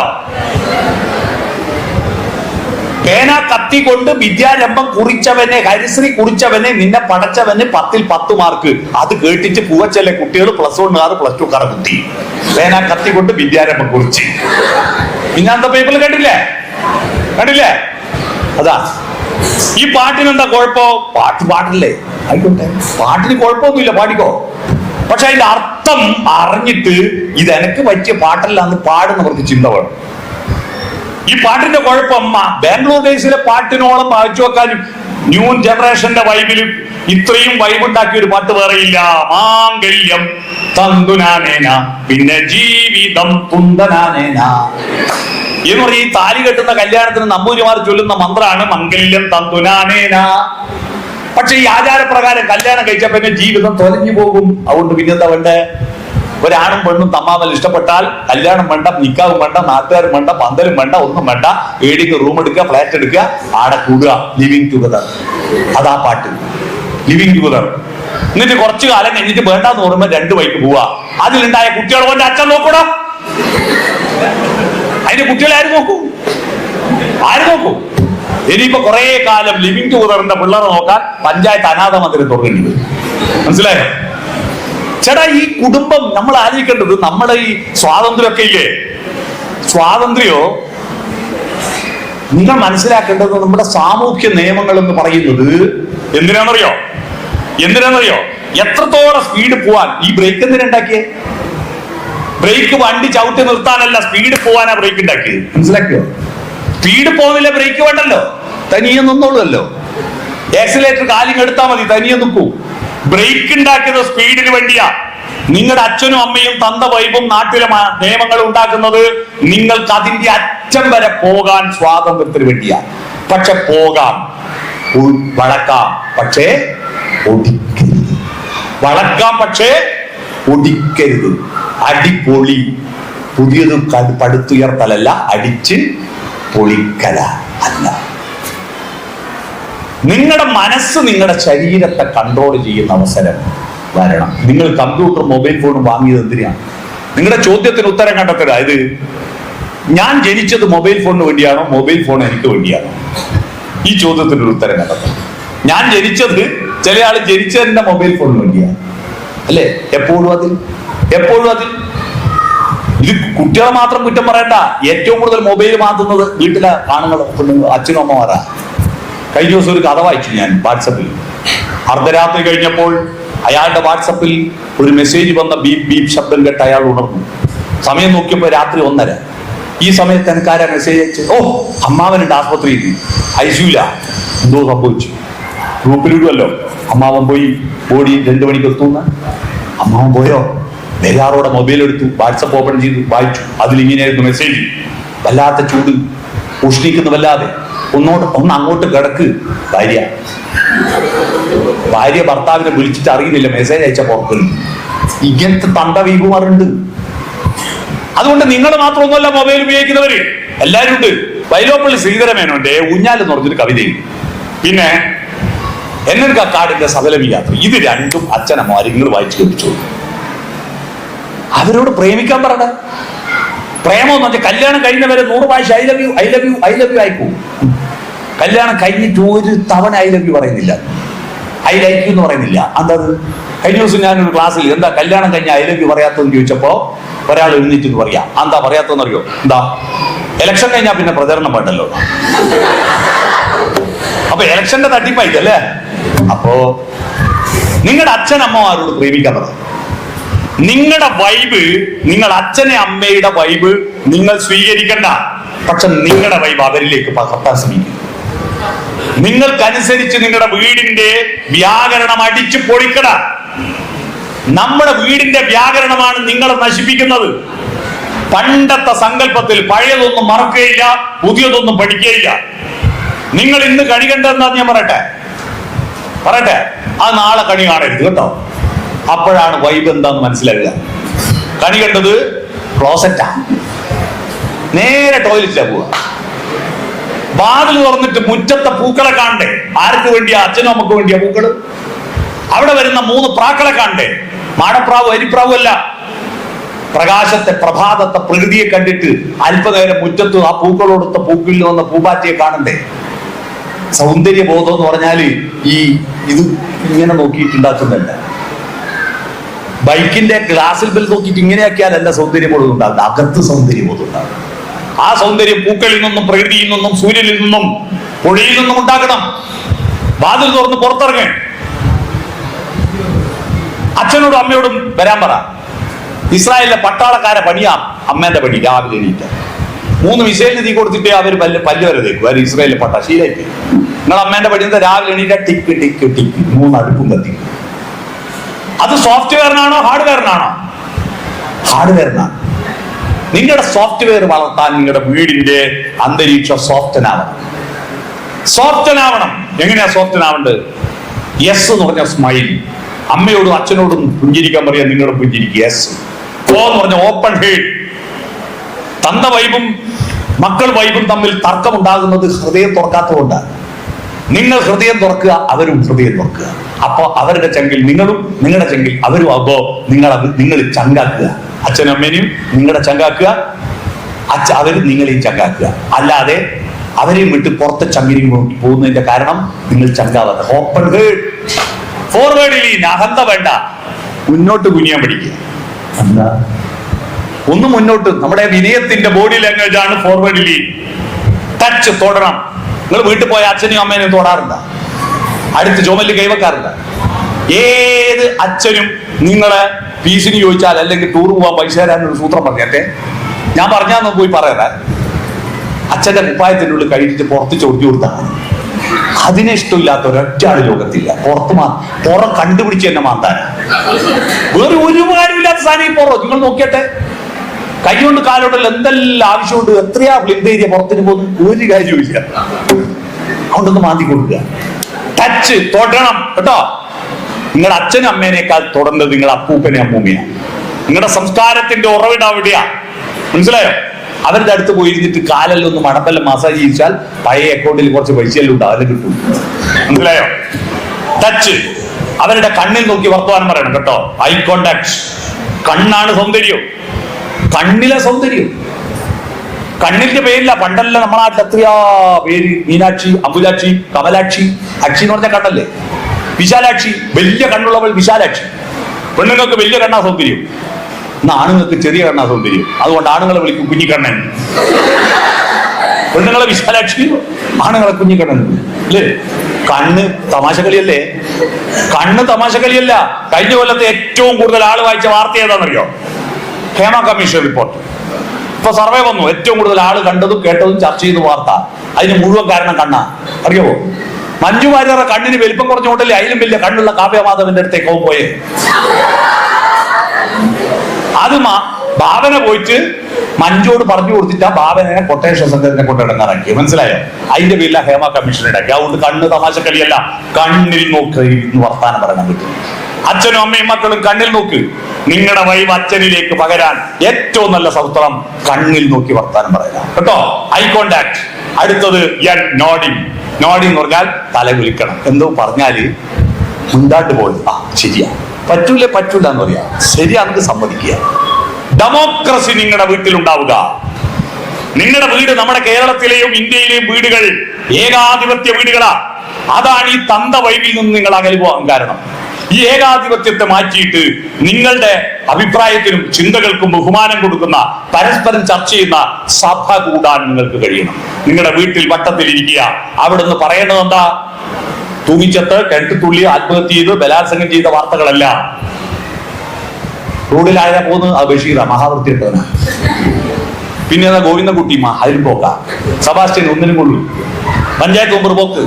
പേന കത്തി കൊണ്ട് വിദ്യാരംഭം കുറിച്ചവനെ, ഹരിശ്രീ കുറിച്ചവനെ, നിന്നെ പടച്ചവന് 10ൽ 10 മാർക്ക്. അത് കേട്ടിട്ട് പൂവച്ചല്ലേ കുട്ടികൾ +1 +2 കുത്തി. പേന കത്തി കൊണ്ട് വിദ്യാരംഭം കുറിച്ച്. ഇങ്ങനത്തെ പേപ്പറിൽ കണ്ടില്ലേ? അതാ ഈ പാട്ടിന് എന്താ കുഴപ്പം? പാട്ടല്ലേ, ആയിക്കോട്ടെ, പാട്ടിന് കുഴപ്പമൊന്നുമില്ല, പാടിക്കോ. പക്ഷെ അതിന്റെ അർത്ഥം അറിഞ്ഞിട്ട് ഇത് എനിക്ക് പറ്റിയ പാട്ടല്ല എന്ന് പാടുന്നവർക്ക് ചിന്ത വേണം. ഈ പാട്ടിന്റെ കുഴപ്പം ബാംഗ്ലൂർ ഡേയ്സിലെ പാട്ടിനോളം വായിച്ചു വെക്കാനും ന്യൂ ജനറേഷന്റെ വൈബിലും ഇത്രയും വൈബുണ്ടാക്കിയ ഒരു പാട്ട് വേറെയില്ല. മാംഗല്യം തന്തുനാനേന പിന്നെ ജീവിതം തുന്തനാനേന എന്ന് പറഞ്ഞ ഈ താലി കെട്ടുന്ന കല്യാണത്തിന് നമ്പൂരിമാർ ചൊല്ലുന്ന മന്ത്രമാണ് മംഗല്യം തന്തുനാനേന. പക്ഷെ ഈ ആചാരപ്രകാരം കല്യാണം കഴിച്ച പിന്നെ ജീവിതം തൊലഞ്ഞു പോകും. അതുകൊണ്ട് പിന്നെന്താ വേണ്ടേ? ഒരാണും പെണ്ണും തമ്മാമൽ ഇഷ്ടപ്പെട്ടാൽ കല്യാണം വേണ്ട, നിക്കാവും വേണ്ട, നാട്ടുകാരും വേണ്ട, പന്തലും വേണ്ട, ഒന്നും വേണ്ട. ഏടിക്ക് റൂം എടുക്കുക, ഫ്ലാറ്റ് എടുക്കുക, ആടെ കൂടുക, ലിവിങ് ടുഗദർ. അതാ പാട്ട്, ലിവിങ് ടുഗദർ. എന്നിട്ട് കുറച്ചു കാലം കഴിഞ്ഞിട്ട് വേണ്ടാന്ന് പറയുമ്പോ 2 വഴിക്ക് പോവാ. അതിലുണ്ടായ കുട്ടികളെ കൊണ്ട് അച്ഛൻ നോക്കൂടാ. അതിന്റെ കുട്ടികളെ ആര് നോക്കൂ? ഇനിയിപ്പോ കുറെ കാലം ലിവിങ് ടുഗദറിന്റെ പിള്ളേരെ നോക്കാൻ പഞ്ചായത്ത് അനാഥ മന്ദിരം തുടങ്ങേണ്ടി വരും. മനസ്സിലായോ? ചേട്ടാ, ഈ കുടുംബം നമ്മൾ ആലോചിക്കേണ്ടത്, നമ്മുടെ ഈ സ്വാതന്ത്ര്യമൊക്കെ ഇല്ലേ, സ്വാതന്ത്ര്യോ നിങ്ങൾ മനസ്സിലാക്കേണ്ടത് നമ്മുടെ സാമൂഹ്യ നിയമങ്ങൾ എന്ന് പറയുന്നത് എന്തിനാണെന്നറിയോ? എത്രത്തോളം സ്പീഡ് പോവാൻ. ഈ ബ്രേക്ക് എന്തിനുണ്ടാക്കിയേ? ബ്രേക്ക് വണ്ടി ചവിട്ടി നിർത്താനല്ല, സ്പീഡ് പോവാനാ ബ്രേക്ക് ഉണ്ടാക്കിയത്. മനസ്സിലാക്കിയോ? സ്പീഡ് പോകുന്നില്ല, ബ്രേക്ക് വേണ്ടല്ലോ, തനിയെ നിന്നോളൂല്ലോ. ആക്സിലേറ്റർ കാലിങ് എടുത്താൽ മതി, തനിയെ നിൽക്കൂ. ബ്രേക്ക് ഉണ്ടാക്കിയത് സ്പീഡിന് വേണ്ടിയാ. നിങ്ങളുടെ അച്ഛനും അമ്മയും തന്ത വൈബും നാട്ടിലെ നിയമങ്ങളും ഉണ്ടാക്കുന്നത് നിങ്ങൾക്ക് അതിന്റെ അറ്റം വരെ പോകാൻ സ്വാതന്ത്ര്യത്തിന് വേണ്ടിയാ. പക്ഷെ പോകാം, വളക്കാം, പക്ഷേ ഒടിക്കരുത്. വളക്കാം, പക്ഷേ ഒടിക്കരുത്. അടിപൊളി, പുതിയത് പടുത്തുയർത്തലല്ല, അടിച്ച് പൊളിക്കല അല്ല. നിങ്ങളുടെ മനസ്സ് നിങ്ങളുടെ ശരീരത്തെ കൺട്രോൾ ചെയ്യുന്ന അവസരം വരണം. നിങ്ങൾ കമ്പ്യൂട്ടർ മൊബൈൽ ഫോണും വാങ്ങിയത് എന്തിനാണ്? നിങ്ങളുടെ ചോദ്യത്തിന് ഉത്തരം കണ്ടെത്തുക. ഇത് ഞാൻ ജനിച്ചത് മൊബൈൽ ഫോണിന് വേണ്ടിയാണോ, മൊബൈൽ ഫോൺ എനിക്ക് വേണ്ടിയാണോ? ഈ ചോദ്യത്തിനൊരു ഉത്തരം കണ്ടെത്തുക. ഞാൻ ജനിച്ചത്, ചില ആൾ ജനിച്ചതിന്റെ മൊബൈൽ ഫോണിന് വേണ്ടിയാണ് അല്ലേ? എപ്പോഴും അതിൽ ഇത് കുട്ടികളെ മാത്രം കുറ്റം പറയണ്ട. ഏറ്റവും കൂടുതൽ മൊബൈൽ മാറ്റുന്നത് വീട്ടിലെ ആണുങ്ങളും അച്ഛനും അമ്മമാരാ. കഴിഞ്ഞ ദിവസം ഒരു കഥ വായിച്ചു ഞാൻ വാട്സപ്പിൽ. അർദ്ധരാത്രി കഴിഞ്ഞപ്പോൾ അയാളുടെ വാട്സപ്പിൽ ഒരു മെസ്സേജ് വന്ന ബീപ് ബീപ് ശബ്ദം കേട്ട് അയാൾ ഉണർന്നു. സമയം നോക്കിയപ്പോൾ രാത്രി 1:30. ഈ സമയത്ത് എനിക്കാരാ മെസ്സേജ് അയച്ചു? ഓ, അമ്മാവനുണ്ട് ആസ്പത്രിയിൽ, ഐസിയുല, എന്തോ സംഭവിച്ചു. ഗ്രൂപ്പിലിടുമല്ലോ, അമ്മാവൻ പോയി, ബോഡി 2 മണിക്ക് എത്തുന്ന. അമ്മാവൻ പോയോ? ബേജാറോടെ മൊബൈൽ എടുത്തു, വാട്സപ്പ് ഓപ്പൺ ചെയ്തു, വായിച്ചു. അതിലിങ്ങനെയായിരുന്നു മെസ്സേജ്. വല്ലാത്ത ചൂട്, ഉഷ്ണിക്കുന്നതല്ലാതെ ഒന്ന് അങ്ങോട്ട് കിടക്ക്. ഭാര്യ ഭർത്താവിനെ വിളിച്ചിട്ട് അറിയുന്നില്ല, മെസ്സേജ് അയച്ച പുറത്തുനിന്ന്. ഇങ്ങനത്തെ തണ്ട വീകുമാറുണ്ട്. അതുകൊണ്ട് നിങ്ങൾ മാത്രമൊന്നുമല്ല മൊബൈൽ ഉപയോഗിക്കുന്നവര്, എല്ലാവരും ഉണ്ട്. വൈലോപ്പള്ളി ശ്രീധരമേനോന്റെ ഊഞ്ഞാൽ എന്ന് പറഞ്ഞൊരു കവിതയും, പിന്നെ എന്നൊരു കക്കാടിന്റെ സകലം യാത്ര, ഇത് രണ്ടും അച്ഛനമ്മമാര് നിങ്ങൾ വായിച്ചു കേൾപ്പിച്ചു. അവരോട് പ്രേമിക്കാൻ പറയണ. പ്രേമം എന്ന് പറഞ്ഞാൽ കല്യാണം കഴിഞ്ഞവരെ 100 പ്രാവശ്യം I love you I love you I love you ആയിപ്പോ. കല്യാണം കഴിഞ്ഞിട്ട് ഒരു തവണ ഐ ലവ് യു പറയുന്നില്ല, ഐ ലൈക്ക് യു എന്ന് പറയുന്നില്ല. എന്താ? കഴിഞ്ഞ ദിവസം ഞാനൊരു ക്ലാസ്സിൽ എന്താ കല്യാണം കഴിഞ്ഞ ഐ ലവ് യു പറയാത്തതെന്ന് ചോദിച്ചപ്പോ ഒരാൾ എഴുന്നേറ്റ് പറയാ. എന്താ പറയാത്തതെന്ന് അറിയോ? എന്താ, ഇലക്ഷൻ കഴിഞ്ഞാൽ പിന്നെ പ്രചരണം വേണ്ടല്ലോ. അപ്പൊ ഇലക്ഷന്റെ തട്ടിപ്പായിട്ടല്ലേ? അപ്പോ നിങ്ങളുടെ അച്ഛനമ്മമാരോട് പ്രേമിക്കാൻ പറ. നിങ്ങളുടെ വൈബ്, നിങ്ങൾ അച്ഛനെ അമ്മയുടെ വൈബ് നിങ്ങൾ സ്വീകരിക്കണ്ട. പക്ഷെ നിങ്ങളുടെ വൈബ് അവരിലേക്ക് പകർത്താൻ ശ്രമിക്കും. നിങ്ങൾക്കനുസരിച്ച് നിങ്ങളുടെ വീടിന്റെ വ്യാകരണം അടിച്ചു പൊളിക്കട. നമ്മുടെ വീടിന്റെ വ്യാകരണമാണ് നിങ്ങളെ നശിപ്പിക്കുന്നത്. പണ്ടത്തെ സങ്കല്പത്തിൽ പഴയതൊന്നും മറക്കുകയില്ല, പുതിയതൊന്നും പഠിക്കുകയില്ല. നിങ്ങൾ ഇന്ന് കണി കണ്ടെന്താന്ന് ഞാൻ പറയട്ടെ, ആ നാളെ കണി കാണരുത് കേട്ടോ. അപ്പോഴാണ് വൈബ് എന്താന്ന് മനസ്സിലാക്കുക. കണി കണ്ടത് ക്ലോസറ്റാ, നേരെ ടോയ്ലറ്റിലാ പോവുക. വാതിൽ തുറന്നിട്ട് മുറ്റത്തെ പൂക്കളെ കാണണ്ടേ? ആർക്ക് വേണ്ടിയാ? അച്ഛനും അമ്മക്ക് വേണ്ടിയാ പൂക്കള്? അവിടെ വരുന്ന 3 പ്രാക്കളെ കാണണ്ടേ? മാടപ്രാവ് അരിപ്രാവും അല്ല. പ്രകാശത്തെ, പ്രഭാതത്തെ, പ്രകൃതിയെ കണ്ടിട്ട് അല്പനേരം മുറ്റത്ത് ആ പൂക്കളോടൊത്ത പൂക്കിൽ വന്ന പൂമ്പാറ്റയെ കാണണ്ടേ? സൗന്ദര്യബോധം എന്ന് പറഞ്ഞാല് ഇത് ഇങ്ങനെ നോക്കിയിട്ടുണ്ടാക്കുന്നല്ല. ബൈക്കിന്റെ ഗ്ലാസിൽ ബെൽ നോക്കിയിട്ട് ഇങ്ങനെയാക്കിയാലല്ല സൗന്ദര്യബോധം ഉണ്ടാകുന്നത്, അകത്ത് സൗന്ദര്യബോധം ഉണ്ടാകും. ആ സൗന്ദര്യം പൂക്കളിൽ നിന്നും, പ്രകൃതിയിൽ നിന്നും, സൂര്യനിൽ നിന്നും, പുഴയിൽ നിന്നും ഉണ്ടാക്കണം. വാതിൽ തുറന്ന് പുറത്തിറങ്ങേ. അച്ഛനോടും അമ്മയോടും വരാൻ പറ. ഇസ്രായേലിലെ പട്ടാളക്കാരെ പണിയാ അമ്മേന്റെ പണി. രാവിലെ എണീറ്റ് 3 മിസൈലിന് തീ കൊടുത്തിട്ട് അവർ പല്ല് വരെ തേക്കും. അവർ ഇസ്രായേലിലെ ശീലായിട്ട്. നിങ്ങൾ അമ്മേന്റെ പണി എന്താ? രാവിലെ എണീറ്റ ടിക്ക് ടിക്ക് ടിക്ക് 3 അടുപ്പും കത്തിക്കും. അത് സോഫ്റ്റ്വെയറിനാണോ ഹാർഡ്വെയറിനാണോ? ഹാർഡ്വെയറിനാണ്. നിങ്ങളുടെ സോഫ്റ്റ്വെയർ വളർത്താൻ നിങ്ങളുടെ വീടിന്റെ അന്തരീക്ഷം സോഫ്റ്റനാവണം. എങ്ങനെയാ സോഫ്റ്റനാവേണ്ടത്? യെസ് എന്ന് പറഞ്ഞ സ്മൈൽ. അമ്മയോടും അച്ഛനോടും പുഞ്ചിരിക്കാൻ പറയാം, നിങ്ങളുടെ പുഞ്ചിരിക്കുക. യെസ്. ഓ എന്ന് പറഞ്ഞ ഓപ്പൺ ഹേഡ്. തന്ന വൈബും മക്കൾ വൈബും തമ്മിൽ തർക്കമുണ്ടാകുന്നത് ഹൃദയം തുറക്കാത്തതുകൊണ്ടാണ്. നിങ്ങൾ ഹൃദയം തുറക്കുക, അവരും ഹൃദയം തുറക്കുക. അപ്പൊ അവരുടെ ചങ്കിൽ നിങ്ങളും, നിങ്ങളുടെ ചങ്കിൽ അവരും ആകുമ്പോ നിങ്ങൾ ചങ്കാക്കുക. അച്ഛനും അമ്മേനെയും നിങ്ങളുടെ ചങ്കാക്കുക, അവരും നിങ്ങളെയും ചങ്കാക്കുക. അല്ലാതെ അവരെയും വിട്ട് പുറത്തെ ചങ്കിനെയും പോകുന്നതിന്റെ കാരണം നിങ്ങൾ ചങ്കാവാത്ത. Open head, forward lean. അഹന്ത വേണ്ട, മുന്നോട്ട് കുനിയാൻ പഠിക്കുക. എന്താ? ഒന്ന് മുന്നോട്ട്. നമ്മുടെ വിനയത്തിന്റെ ബോഡി ലാംഗ്വേജ് ആണ് ഫോർവേഡ് ലീൻ. ടച്ച്, തൊടണം. നിങ്ങൾ വീട്ടിൽ പോയ അച്ഛനെയും അമ്മേനെയും തൊടാറുണ്ട? അടുത്ത് ചുമലിൽ കൈവെക്കാറുണ്ട്? ഏത് അച്ഛനും നിങ്ങളെ ഫീസിന് ചോദിച്ചാൽ, അല്ലെങ്കിൽ ടൂർ പോകാൻ പൈസ തരാനൊരു സൂത്രം പറഞ്ഞേ, ഞാൻ പറഞ്ഞാന്ന് പോയി പറയാ. അച്ഛന്റെ കുപ്പായത്തിന്റെ ഉള്ളിൽ കഴിച്ചിട്ട് പുറത്ത് ചൊടിച്ചു കൊടുത്താണ്. അതിനെ ഇഷ്ടമില്ലാത്ത ഒരൊറ്റ ആള് ലോകത്തില്ല. പുറം കണ്ടുപിടിച്ച് തന്നെ മാന്താൻ. വേറെ ഒരു കാര്യമില്ലാത്ത സാധനം പുറം. നിങ്ങൾ നോക്കിയട്ടെ, കൈകൊണ്ട് കാലോട്ടല്ല എന്തെല്ലാം ആവശ്യമുണ്ട്. എത്രയാ ബ്ലിന്തേരിയ പുറത്തിന് പോകുന്നു, ഒരു കാര്യമില്ല. അതുകൊണ്ടൊന്ന് മാന്തി കൊടുക്കുക. ടച്ച്, തൊടണം കേട്ടോ. നിങ്ങളുടെ അച്ഛനും അമ്മേനേക്കാൾ തൊടേണ്ടത് നിങ്ങളുടെ അപ്പൂപ്പനെ അമ്മൂമ്മയാണ്. നിങ്ങളുടെ സംസ്കാരത്തിന്റെ ഉറവിടം അവിടെയാ. മനസ്സിലായോ? അവരുടെ അടുത്ത് പോയിരുന്നിട്ട് കാലെല്ലാം ഒന്ന് മടമ്പെല്ലാം മസാജ് ചെയ്യിച്ചാൽ പഴയ അക്കൗണ്ടിൽ കുറച്ച് പൈസയെല്ലാം ഉണ്ടാവും, അതിൽ കിട്ടും. മനസ്സിലായോ? ടച്ച്. അവരുടെ കണ്ണിൽ നോക്കി വർത്തമാനം പറയണം കേട്ടോ. Eye contact. കണ്ണാണ് സൗന്ദര്യം. കണ്ണിലെ സൗന്ദര്യം. കണ്ണിന്റെ പേരില്ല. പണ്ടല്ല നമ്മളെ നാട്ടിൽ എത്രയാ പേര്. മീനാക്ഷി, അമ്പുജാക്ഷി, കമലാക്ഷി. അക്ഷി എന്ന് പറഞ്ഞ കണ്ണല്ലേ? വിശാലാക്ഷി. വലിയ കണ്ണുള്ളവൾ വിശാലാക്ഷി. പെണ്ണുങ്ങൾക്ക് വലിയ കണ്ണാ സൗന്ദര്യം. ഇന്ന് ആണുങ്ങൾക്ക് ചെറിയ കണ്ണാ സൗന്ദര്യം. അതുകൊണ്ട് ആണുങ്ങളെ വിളിക്കും കുഞ്ഞിക്കണ്ണൻ. പെണ്ണുങ്ങളെ വിശാലാക്ഷി, ആണുങ്ങളെ കുഞ്ഞിക്കണ്ണൻ അല്ലേ? കണ്ണ് തമാശകളിയല്ലേ? കണ്ണ് തമാശകളിയല്ല. കഴിഞ്ഞ കൊല്ലത്തെ ഏറ്റവും കൂടുതൽ ആള് വായിച്ച വാർത്ത ഏതാണെന്നറിയോ? Hema commission report. ഇപ്പൊ സർവേ വന്നു. ഏറ്റവും കൂടുതൽ ആള് കണ്ടതും കേട്ടതും ചർച്ച ചെയ്ത വാർത്ത. അതിന് മുഴുവൻ കാരണം കണ്ണാ. അറിയാവോ? മഞ്ജു വാര്യരുടെ കണ്ണിന് വലിപ്പം കുറഞ്ഞുകൊണ്ടല്ലേ അതിലും വലിയ കണ്ണുള്ള കാവ്യമാധവന്റെ അടുത്തേക്ക് പോയേ. അത് ഭാവന പോയിട്ട് മഞ്ജോട് പറഞ്ഞു കൊടുത്തിട്ട് ആ ബാബനെ കൊട്ടേഷൻ സംഘത്തിനെ കൊണ്ട് ഇടങ്ങാറാക്കി. മനസ്സിലായോ? അതിന്റെ പേരില ഹേമ കമ്മീഷൻ ഉണ്ടാക്കി. അതുകൊണ്ട് കണ്ണ് തമാശക്കളിയല്ല, കണ്ണിൽ നോക്ക് ഇന്ന് വർത്താനം പറയാൻ പറ്റും. അച്ഛനും അമ്മയും മക്കളും കണ്ണിൽ നോക്ക്. നിങ്ങളുടെ വൈവ് അച്ഛനിലേക്ക് പകരാൻ ഏറ്റവും നല്ല സൂത്രം കണ്ണിൽ നോക്കി വർത്താനം പറയാം കേട്ടോ. Eye contact. അടുത്തത് നോഡിങ്. നോഡിങ് എന്ന് പറഞ്ഞാൽ തല വിളിക്കണം. എന്തോ പറഞ്ഞാല് മുണ്ടാട്ട് പോയി ആ ശരിയാ, പറ്റൂല എന്ന് പറയാ, ശരിയാണെന്ന് സമ്മതിക്കുക. ഡെമോക്രസി നിങ്ങളുടെ വീട്ടിലുണ്ടാവുക. നിങ്ങളുടെ വീട് നമ്മുടെ കേരളത്തിലെയും ഇന്ത്യയിലെയും വീടുകൾ ഏകാധിപത്യ വീടുകളാ. അതാണ് ഈ തന്ത വൈവിൽ നിന്ന് നിങ്ങൾ അകല് പോകാൻ കാരണം. ഈ ഏകാധിപത്യത്തെ മാറ്റിയിട്ട് നിങ്ങളുടെ അഭിപ്രായത്തിനും ചിന്തകൾക്കും ബഹുമാനം കൊടുക്കുന്ന, പരസ്പരം ചർച്ച ചെയ്യുന്ന സഭ കൂടാൻ നിങ്ങൾക്ക് കഴിയണം. നിങ്ങളുടെ വീട്ടിൽ വട്ടത്തിൽ ഇരിക്കുക. അവിടുന്ന് പറയേണ്ടത് എന്താ? തൂങ്ങിച്ചത്ത്, കിണറ്റുതുള്ളി, ആത്മഹത്യ ചെയ്ത് ബലാത്സംഗം ചെയ്ത വാർത്തകളല്ല. റോഡിലായ പോന്ന് ആ ബഷീറ മഹാവൃത്തിയിട്ടവന. പിന്നെ ഏതാ ഗോവിന്ദൻകുട്ടിമാ, അതിൽ പോക്ക. സെബാസ്റ്റ്യൻ ഒന്നിനും കൊള്ളു. പഞ്ചായത്ത് മെമ്പർ പോക്ക്,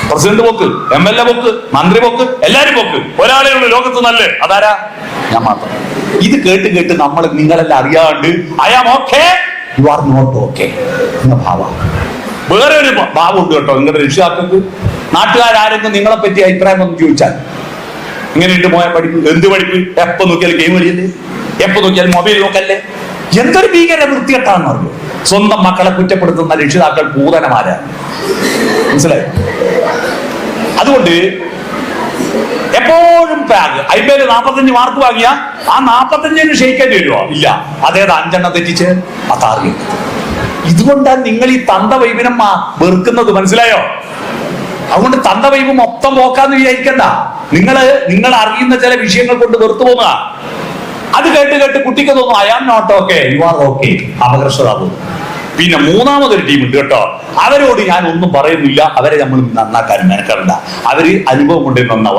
പ്രസിഡന്റ് പോക്ക്, MLA പോക്ക്, മന്ത്രി പോക്ക്, എല്ലാരും പോക്ക്. ഒരാളെ ഉള്ളു ലോകത്ത് നല്ല, അതാരാ? ഞാൻ മാത്രം. ഇത് കേട്ട് കേട്ട് നിങ്ങളെല്ലാം അറിയാണ്ട് I am okay, you are not okay എന്ന ഭാവം. വേറെ ഒരു ഭാവം ഉണ്ട് കേട്ടോ നിങ്ങളുടെ രക്ഷിതാക്കൾക്ക്. നാട്ടുകാരെങ്കിലും നിങ്ങളെ പറ്റി അഭിപ്രായം ഒന്ന് ചോദിച്ചാൽ, ഇങ്ങനെയുണ്ട് മോയ പഠിപ്പ്, എന്ത് പഠിപ്പ്, എപ്പോ നോക്കിയാലും ഗെയിം കളിയല്ലേ, എപ്പോ നോക്കിയാലും മൊബൈൽ നോക്കല്ലേ. എന്തൊരു ഭീകര വൃത്തികെട്ടാന്ന് പറഞ്ഞു. സ്വന്തം മക്കളെ കുറ്റപ്പെടുത്തുന്ന രക്ഷിതാക്കൾ പൂതനമാരാണ്. മനസ്സിലായോ? അതുകൊണ്ട് എപ്പോഴും പാഗ്. IBL 45 മാർക്ക് വാങ്ങിയ ആ 45 ക്ഷയിക്കേണ്ടി വരുമോ? ഇല്ല. അതേത് 5 തെറ്റിച്ച് അതറിയും. ഇതുകൊണ്ടാണ് നിങ്ങൾ ഈ തന്ത വൈബിനം വെറുക്കുന്നത്. മനസ്സിലായോ? അതുകൊണ്ട് തന്ത വൈബ് മൊത്തം പോക്കാന്ന് വിചാരിക്കണ്ട. നിങ്ങൾ അറിയുന്ന ചില വിഷയങ്ങൾ കൊണ്ട് വെറുത്തു പോകുക. അത് കേട്ട് കേട്ട് കുട്ടിക്ക് തോന്നും I am not okay, you are okay. അപകർഷത പോകുന്നു. പിന്നെ മൂന്നാമതൊരു ടീം ഉണ്ട് കേട്ടോ. അവരോട് ഞാൻ ഒന്നും പറയുന്നില്ല. അവരെ നമ്മൾ നന്നാക്കാൻ മെനക്കണ്ട. അവര് അനുഭവം കൊണ്ട് നന്നാ.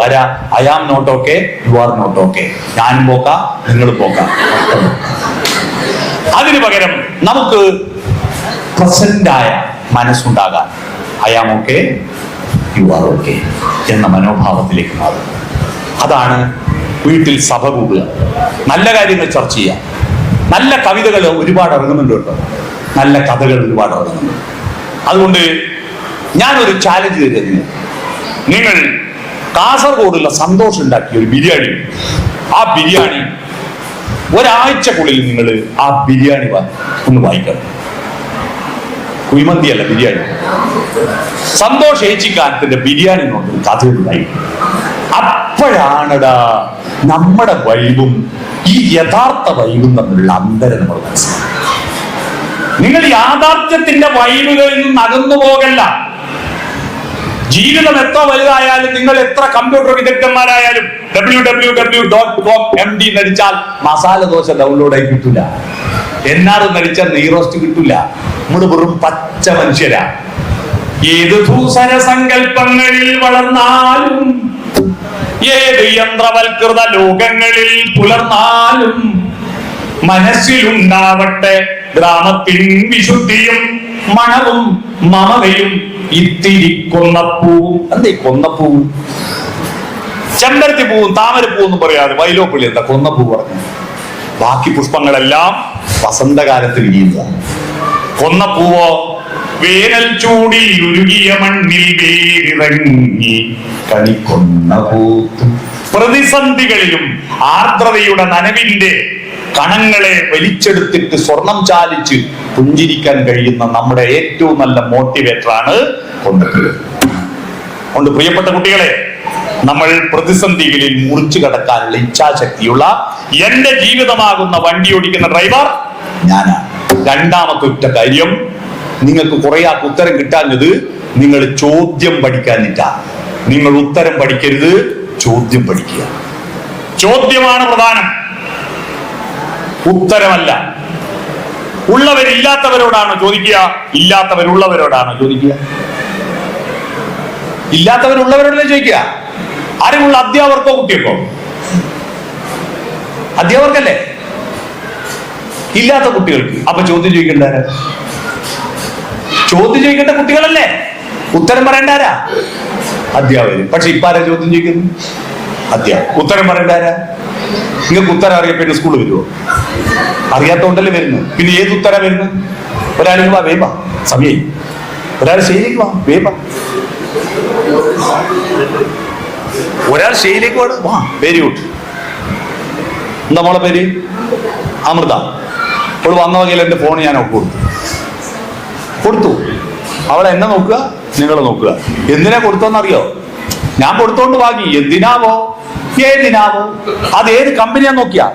I am not okay, you are not okay. ഞാനും പോക്കാം, നിങ്ങളും പോക്കാം. അതിനു പകരം നമുക്ക് പ്രസന്റായ മനസ്സുണ്ടാകാൻ I am okay, you are okay എന്ന മനോഭാവത്തിലേക്ക് മാറും. അതാണ് വീട്ടിൽ സഭ കൂടുക. നല്ല കാര്യങ്ങൾ ചർച്ച ചെയ്യുക. നല്ല കവിതകൾ ഒരുപാട് ഇറങ്ങുന്നുണ്ട് കേട്ടോ. നല്ല കഥകൾ ഒരുപാട് ഇറങ്ങുന്നുണ്ട്. അതുകൊണ്ട് ഞാനൊരു ചാലഞ്ച് തരുന്നത്, നിങ്ങൾ കാസർഗോഡുള്ള സന്തോഷം ഉണ്ടാക്കിയ ഒരു ബിരിയാണി, ആ ബിരിയാണി ഒരാഴ്ചക്കുള്ളിൽ നിങ്ങൾ ആ ബിരിയാണി ഒന്ന് വായിക്കണം. കുഴിമന്തിയല്ല, ബിരിയാണി. സന്തോഷ് ഏച്ചിക്കാനത്തിന്റെ ബിരിയാണി കൊണ്ട് കഥയുണ്ടായി. അപ്പോഴാണടാ നമ്മുടെ വൈബും ഈ യഥാർത്ഥ വൈബും തമ്മിലുള്ള അന്തരം നമ്മൾ മനസ്സിലാക്കും. നിങ്ങൾ യാഥാർത്ഥ്യത്തിന്റെ വൈബുകളിൽ നിന്ന് അകന്നു പോകല്ല. ജീവിതം എത്ര വലുതായാലും, നിങ്ങൾ എത്ര കമ്പ്യൂട്ടർ വിദഗ്ധന്മാരായാലും www.com.md നടിച്ചാൽ മസാല ദോശ ഡൗൺലോഡ് ആയി കിട്ടൂല. NR നടിച്ചാൽ നെയ്റോസ്റ്റ് കിട്ടൂല. നമ്മള് വെറും പച്ച മനുഷ്യരാ. ഏത് ഭൂസര സങ്കല്പങ്ങളിൽ വളർന്നാലും, ഏത് യന്ത്രവൽകൃത ലോകങ്ങളിൽ പുലർന്നാലും, മനസ്സിലുണ്ടാവട്ടെ ഗ്രാമത്തിൻ വിശുദ്ധിയും മണവും മമതയും ഇത്തിരി കൊന്നപ്പൂവും. എന്തേ കൊന്നപ്പൂവും? ചെമ്പരത്തി പൂവും താമരപ്പൂവും എന്ന് പറയാതെ വൈലോപ്പള്ളി എന്താ കൊന്നപ്പൂ പറഞ്ഞു? ബാക്കി പുഷ്പങ്ങളെല്ലാം വസന്തകാലത്ത് വിരിയുന്നതാണ്. കൊന്നപ്പൂവോ വേനൽ ചൂടിൽ ഉരുകിയ മണ്ണിൽ വേരിറങ്ങി കണിക്കൊന്ന പൂത്തും. പ്രതിസന്ധികളിലും ആർദ്രതയുടെ നനവിന്റെ കണങ്ങളെ വലിച്ചെടുത്തിട്ട് സ്വർണം ചാലിച്ച് പുഞ്ചിരിക്കാൻ കഴിയുന്ന നമ്മുടെ ഏറ്റവും നല്ല മോട്ടിവേറ്ററാണ് കൊന്നപ്പൂ. കൊണ്ട് പ്രിയപ്പെട്ട കുട്ടികളെ, നമ്മൾ പ്രതിസന്ധികളിൽ മുറിച്ചു കടക്കാനുള്ള ഇച്ഛാശക്തിയുള്ള എന്റെ ജീവിതമാകുന്ന വണ്ടി ഓടിക്കുന്ന ഡ്രൈവർ ഞാനാണ്. രണ്ടാമത്തെ ഒറ്റ കാര്യം, നിങ്ങൾക്ക് കുറെ ആൾക്ക് ഉത്തരം കിട്ടാഞ്ഞത് നിങ്ങൾ ചോദ്യം പഠിക്കാനില്ല. നിങ്ങൾ ഉത്തരം പഠിക്കരുത്, ചോദ്യം പഠിക്കുക. ചോദ്യമാണ് പ്രധാനം, ഉത്തരമല്ല. ഉള്ളവരില്ലാത്തവരോടാണോ ചോദിക്കുക? ഇല്ലാത്തവരുള്ളവരോടാണോ ചോദിക്കുക? ഇല്ലാത്തവരുള്ളവരോടല്ലേ ചോദിക്കുക. ആരെയുള്ള അധ്യാപകർക്കോ കുട്ടികൾക്കോ? അധ്യാപകർക്കല്ലേ. ഇല്ലാത്ത കുട്ടികൾക്ക് അപ്പൊ ചോദ്യം ചോദിക്കേണ്ട ചോദ്യം ചോദിക്കേണ്ട കുട്ടികളല്ലേ. ഉത്തരം പറയേണ്ടാരാ? അധ്യാപകർ. പക്ഷെ ഇപ്പൊ ആരാ ചോദ്യം ചോദിക്കുന്നു? അധ്യാപകർ. ഉത്തരം പറയേണ്ടാരാ? നിങ്ങൾക്ക് ഉത്തരം അറിയാൻ പിന്നെ സ്കൂളിൽ വരുമോ? അറിയാത്തോണ്ടല്ലേ വരുന്നു. പിന്നെ ഏത് ഉത്തര വരുന്നു? ഒരാളിന് വാ വേബ സമയായി, ഒരാൾ ശരിയിലേക്ക് വാ വേബ, ഒരാൾ ശരിയിലേക്ക് വാ. വാ വെരി ഗുഡ്. എന്താ മോളെ പേര്? അമൃത. അവൾ വന്ന വകയിൽ എൻ്റെ ഫോൺ ഞാൻ ഒക്കെ കൊടുത്തു. അവളെ എന്നെ നോക്കുക, നിങ്ങൾ നോക്കുക. എന്തിനാ കൊടുത്തോന്നറിയോ? ഞാൻ കൊടുത്തോണ്ട് വാങ്ങി. എന്തിനാവോ? ഏതിനാവോ? അത് ഏത് കമ്പനിയാ? നോക്കിയാ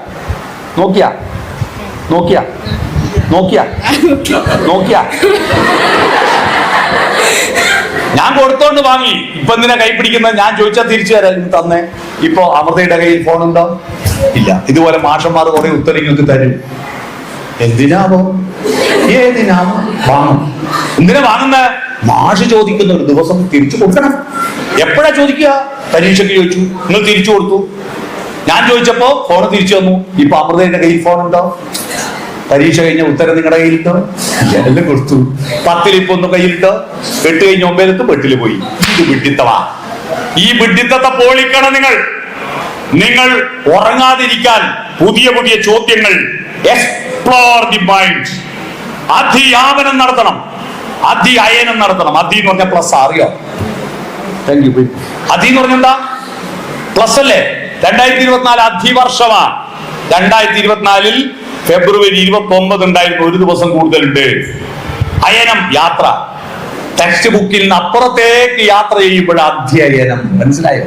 ഞാൻ കൊടുത്തോണ്ട് വാങ്ങി. ഇപ്പൊ എന്തിനാ കൈ പിടിക്കുന്നത്? ഞാൻ ചോദിച്ചാൽ തിരിച്ചു തരാം തന്നെ. ഇപ്പൊ അമൃതയുടെ കയ്യിൽ ഫോൺ ഉണ്ടോ? ഇല്ല. ഇതുപോലെ മാഷന്മാർ കുറെ ഉത്തരങ്ങൾക്ക് തരും. എന്തിനാവോ? ഏതിനാവോ? വാങ്ങും. എന്തിനാ വാങ്ങുന്ന? മാഷ് ചോദിക്കുന്ന ഒരു ദിവസം തിരിച്ചു കൊടുക്കണം. എപ്പോഴാ ചോദിക്കുക? പരീക്ഷയ്ക്ക് ചോദിച്ചു, നിങ്ങൾ തിരിച്ചു കൊടുത്തു. ഞാൻ ചോദിച്ചപ്പോ ഫോൺ തിരിച്ചു തന്നു. ഇപ്പൊ അമൃതയുടെ കയ്യിൽ ഫോൺ ഉണ്ടോ? പരീക്ഷ കഴിഞ്ഞ ഉത്തരം നിങ്ങളുടെ കയ്യിലിട്ടോ? എല്ലാം കൊടുത്തു. 10 ഇപ്പൊ ഒന്ന് കയ്യിലിട്ടോ? 8 കഴിഞ്ഞ 9 8 പോയി. ഇത് വിഡ്ഢിത്തമാ. ഈ വിഡ്ഢിത്തത്തെ പോളിക്കണം നിങ്ങൾ ഉറങ്ങാതിരിക്കാൻ പുതിയ പുതിയ ചോദ്യങ്ങൾ, എക്സ്പ്ലോർ ദി മൈൻഡ്, അധ്യാപനം നടത്തണം, അധ്യയനം നടത്തണം. അധി എന്ന് പറഞ്ഞ പ്ലസ് അറിയോ? Thank you. അധി എന്ന് പറഞ്ഞെന്താ? പ്ലസ് അല്ലേ? 2024 അധിവർഷമാ. 2024 ഫെബ്രുവരി 29 ഉണ്ടായിരുന്നു. ഒരു ദിവസം കൂടുതലുണ്ട്. അയനം യാത്ര. ടെക്സ്റ്റ് ബുക്കിൽ നിന്ന് അപ്പുറത്തേക്ക് യാത്ര ചെയ്യുമ്പോൾ അധ്യയനം. മനസ്സിലായോ?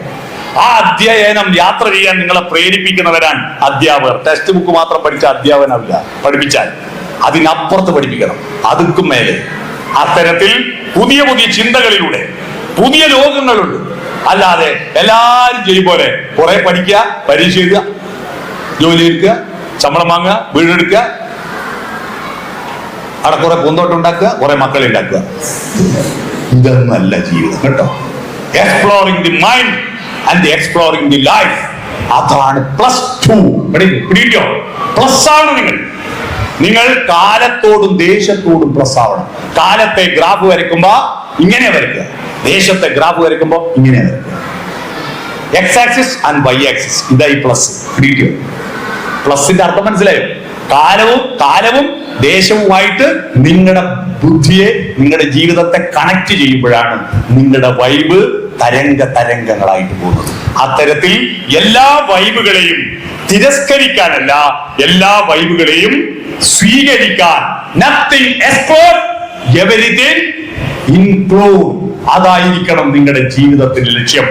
ആ അധ്യയനം യാത്ര ചെയ്യാൻ നിങ്ങളെ പ്രേരിപ്പിക്കുന്നവരാണ് അധ്യാപകർ. ടെക്സ്റ്റ് ബുക്ക് മാത്രം പഠിച്ച അധ്യാപനമില്ല. പഠിപ്പിച്ചാൽ അതിനപ്പുറത്ത് പഠിപ്പിക്കണം. അതുക്കും മേലെ അത്തരത്തിൽ പുതിയ പുതിയ ചിന്തകളിലൂടെ പുതിയ ലോകങ്ങളുണ്ട്. അല്ലാതെ എല്ലാരും ചെയ്യും പോലെ കുറെ പഠിക്കുക, പരീക്ഷ എഴുതുക, ജോലി എടുക്കുക, ശമ്പളം വാങ്ങുക, വീടെടുക്കുക, അവിടെ കുറെ പൂന്തോട്ടം ഉണ്ടാക്കുക, കുറെ മക്കളെ ഉണ്ടാക്കുക. ഇതൊന്നല്ല ജീവിതം കേട്ടോ. Exploring the mind and exploring the life. അതാണ് +2. പിടിക്കോ? പ്ലസ് ആണ് നിങ്ങൾ കാലത്തോടും ദേശത്തോടും പ്ലസ് ആവണം. കാലത്തെ ഗ്രാഫ് വരയ്ക്കുമ്പോ ഇങ്ങനെ വരയ്ക്കുക, ദേശത്തെ ഗ്രാഫ് വരയ്ക്കുമ്പോ ഇങ്ങനെ വരയ്ക്കുക. X axis and y axis. ഇതായി പ്ലസ്. പിടിക്കോ? പ്ലസിന്റെ അർത്ഥം മനസ്സിലായോ? കാലവും ദേശവുമായിട്ട് നിങ്ങളുടെ ബുദ്ധിയെ, നിങ്ങളുടെ ജീവിതത്തെ കണക്ട് ചെയ്യുമ്പോഴാണ് നിങ്ങളുടെ വൈബ് തരംഗങ്ങളായിട്ട് പോകുന്നത്. അത്തരത്തിൽ എല്ലാ വൈബുകളെയും തിരസ്കരിക്കാനല്ല, എല്ലാ വൈബുകളെയും സ്വീകരിക്കാൻ. Nothing explore, everything include. അതായിരിക്കണം നിങ്ങളുടെ ജീവിതത്തിന്റെ ലക്ഷ്യം.